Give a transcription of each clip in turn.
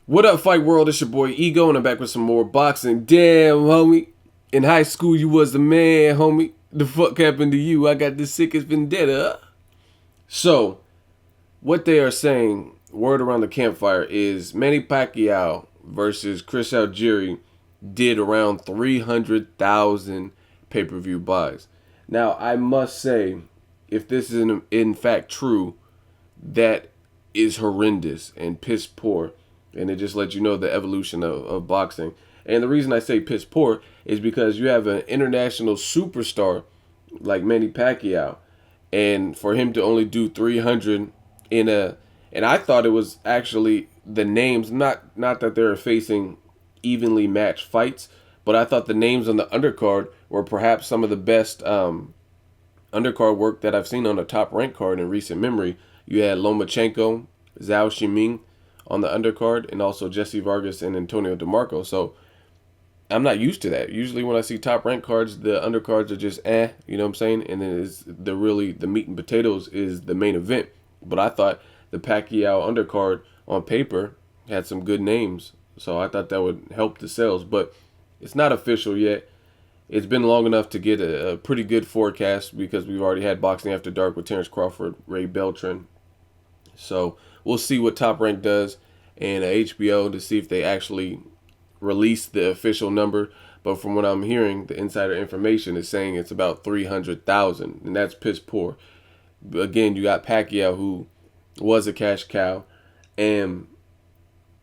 What up, Fight World? It's your boy Ego, and I'm back with some more boxing. Damn, homie. In high school, you was the man, homie. The fuck happened to you? I got the sickest vendetta. So, what they are saying, word around the campfire, is Manny Pacquiao versus Chris Algieri did around 300,000 pay-per-view buys. Now, I must say, if this is in fact true, that is horrendous and piss poor. And it just lets you know the evolution of boxing. And the reason I say piss poor is because you have an international superstar like Manny Pacquiao, and for him to only do 300 in a, and I thought it was actually the names, not that they're facing evenly matched fights, but I thought the names on the undercard were perhaps some of the best undercard work that I've seen on a top ranked card in recent memory. You had Lomachenko, Zhao Shiming on the undercard, and also Jesse Vargas and Antonio DeMarco. So I'm not used to that. Usually when I see top ranked cards, the undercards are just you know what I'm saying? And then it's the meat and potatoes is the main event. But I thought the Pacquiao undercard on paper had some good names. So I thought that would help the sales, but it's not official yet. It's been long enough to get a pretty good forecast because we've already had Boxing After Dark with Terrence Crawford, Ray Beltran. So we'll see what Top Rank does and HBO to see if they actually release the official number. But from what I'm hearing, the insider information is saying it's about 300,000, and that's piss poor. Again, you got Pacquiao, who was a cash cow, and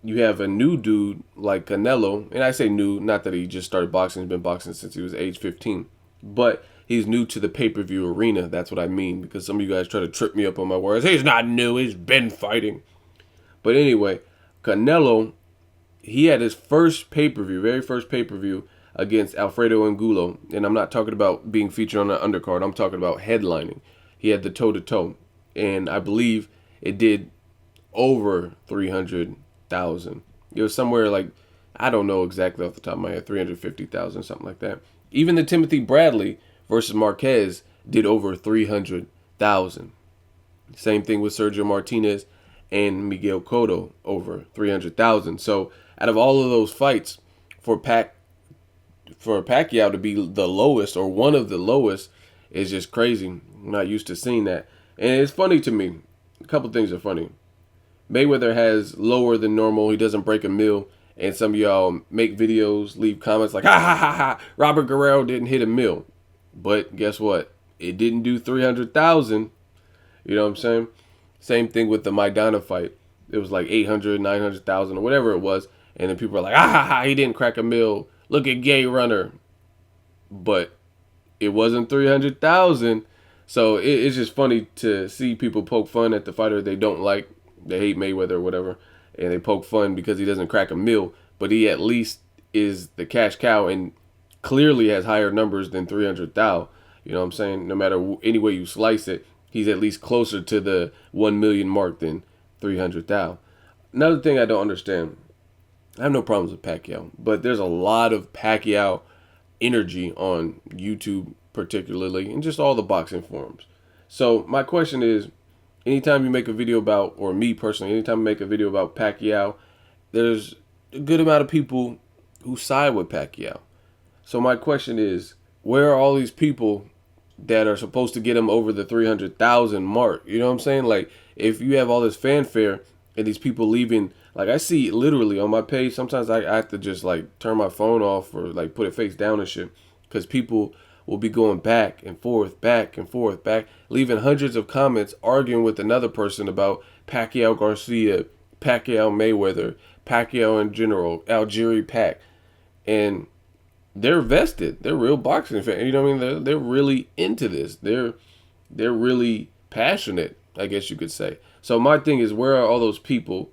you have a new dude like Canelo, and I say new, not that he just started boxing, he's been boxing since he was age 15, but he's new to the pay-per-view arena. That's what I mean, because some of you guys try to trip me up on my words. He's not new, he's been fighting. But anyway, Canelo, he had his first pay-per-view, very first pay-per-view against Alfredo Angulo, and I'm not talking about being featured on the undercard, I'm talking about headlining. He had the toe-to-toe, and I believe it did over 300,000. It was somewhere like, I don't know exactly off the top of my head, 350,000, something like that. Even the Timothy Bradley versus Marquez did over 300,000. Same thing with Sergio Martinez and Miguel Cotto, over 300,000. So out of all of those fights, for Pacquiao to be the lowest or one of the lowest is just crazy. I'm not used to seeing that. And it's funny to me. A couple things are funny. Mayweather has lower than normal. He doesn't break a mil. And some of y'all make videos, leave comments like, ha ha ha ha, Robert Guerrero didn't hit a mil. But guess what? It didn't do 300,000. You know what I'm saying? Same thing with the Maidana fight. It was like 800, 900,000 or whatever it was. And then people are like, ah ha ha, he didn't crack a mil. Look at Gay Runner. But it wasn't 300,000. So it's just funny to see people poke fun at the fighter they don't like. They hate Mayweather or whatever. And they poke fun because he doesn't crack a mil. But he at least is the cash cow and clearly has higher numbers than 300,000. You know what I'm saying? No matter any way you slice it, he's at least closer to the 1 million mark than 300,000. Another thing I don't understand, I have no problems with Pacquiao, but there's a lot of Pacquiao energy on YouTube particularly, and just all the boxing forums. So my question is, anytime you make a video about, or me personally, anytime I make a video about Pacquiao, there's a good amount of people who side with Pacquiao. So my question is, where are all these people that are supposed to get him over the 300,000 mark? You know what I'm saying? Like, if you have all this fanfare and these people leaving, like I see literally on my page, sometimes I have to just like turn my phone off or like put it face down and shit, because people will be going back and forth, leaving hundreds of comments arguing with another person about Pacquiao Garcia, Pacquiao Mayweather, Pacquiao in general, Algieri Pac, and they're vested. They're real boxing fans. You know what I mean? They're really into this. They're really passionate, I guess you could say. So my thing is, where are all those people?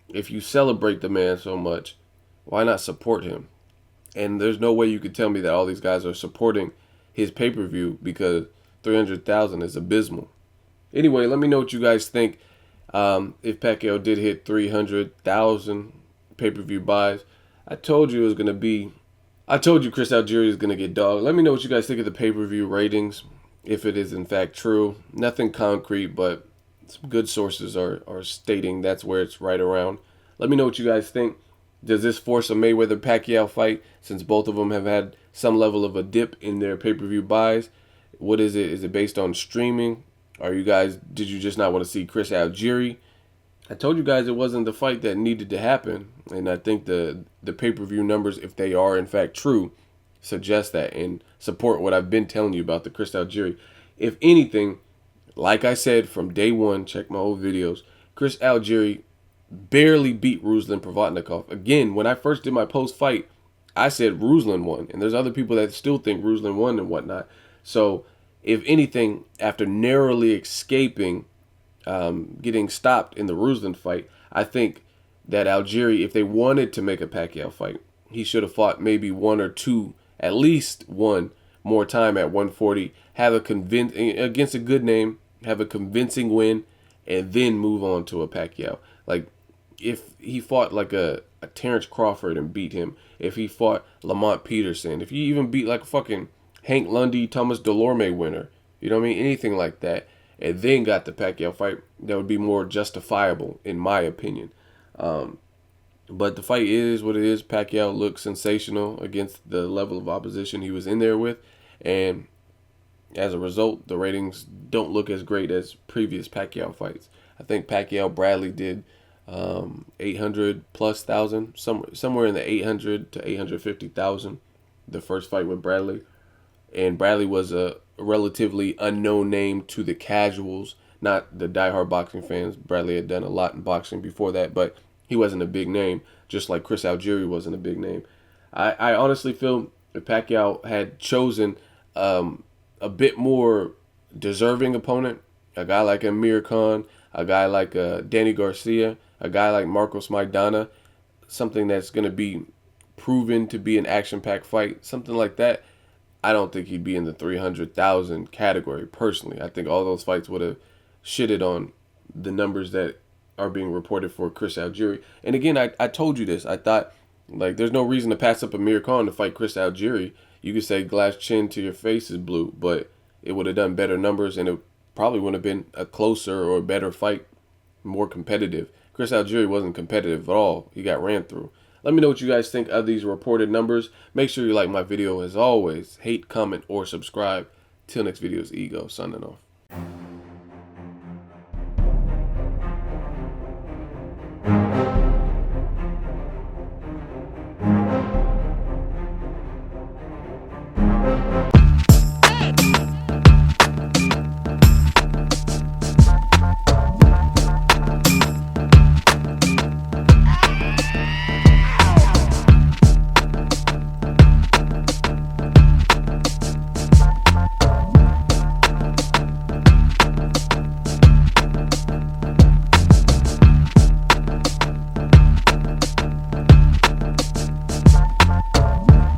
If you celebrate the man so much, why not support him? And there's no way you could tell me that all these guys are supporting his pay-per-view, because 300,000 is abysmal. Anyway, let me know what you guys think. If Pacquiao did hit 300,000 pay-per-view buys, I told you Chris Algieri is going to get dogged. Let me know what you guys think of the pay-per-view ratings, if it is in fact true. Nothing concrete, but some good sources are stating that's where it's right around. Let me know what you guys think. Does this force a Mayweather-Pacquiao fight, since both of them have had some level of a dip in their pay-per-view buys? What is it? Is it based on streaming? Did you just not want to see Chris Algieri? I told you guys it wasn't the fight that needed to happen. And I think the pay-per-view numbers, if they are in fact true, suggest that and support what I've been telling you about the Chris Algieri. If anything, like I said from day one, check my old videos, Chris Algieri barely beat Ruslan Provodnikov. Again, when I first did my post-fight, I said Ruslan won. And there's other people that still think Ruslan won and whatnot. So, if anything, after narrowly escaping getting stopped in the Ruslan fight, I think that Algieri, if they wanted to make a Pacquiao fight, he should have fought maybe one or two, at least one more time at 140, have a against a good name, have a convincing win, and then move on to a Pacquiao. Like, if he fought like a Terrence Crawford and beat him, if he fought Lamont Peterson, if he even beat like a fucking Hank Lundy, Thomas Delorme winner, you know what I mean? Anything like that, and then got the Pacquiao fight, that would be more justifiable, in my opinion. But the fight is what it is. Pacquiao looked sensational against the level of opposition he was in there with, and as a result, the ratings don't look as great as previous Pacquiao fights. I think Pacquiao Bradley did 800 plus thousand, somewhere in the 800 to 850,000. The first fight with Bradley, and Bradley was a relatively unknown name to the casuals, not the diehard boxing fans. Bradley had done a lot in boxing before that, but he wasn't a big name, just like Chris Algieri wasn't a big name. I honestly feel if Pacquiao had chosen a bit more deserving opponent, a guy like Amir Khan, a guy like Danny Garcia, a guy like Marcos Maidana, something that's going to be proven to be an action-packed fight, something like that, I don't think he'd be in the 300,000 category, personally. I think all those fights would have shitted on the numbers that are being reported for Chris Algieri. And again, I told you this. I thought, like, there's no reason to pass up Amir Khan to fight Chris Algieri. You could say glass chin to your face is blue, but it would have done better numbers, and it probably would have been a closer or better fight, more competitive. Chris Algieri wasn't competitive at all. He got ran through. Let me know what you guys think of these reported numbers. Make sure you like my video as always. Hate, comment, or subscribe. Till next video is Ego, signing off.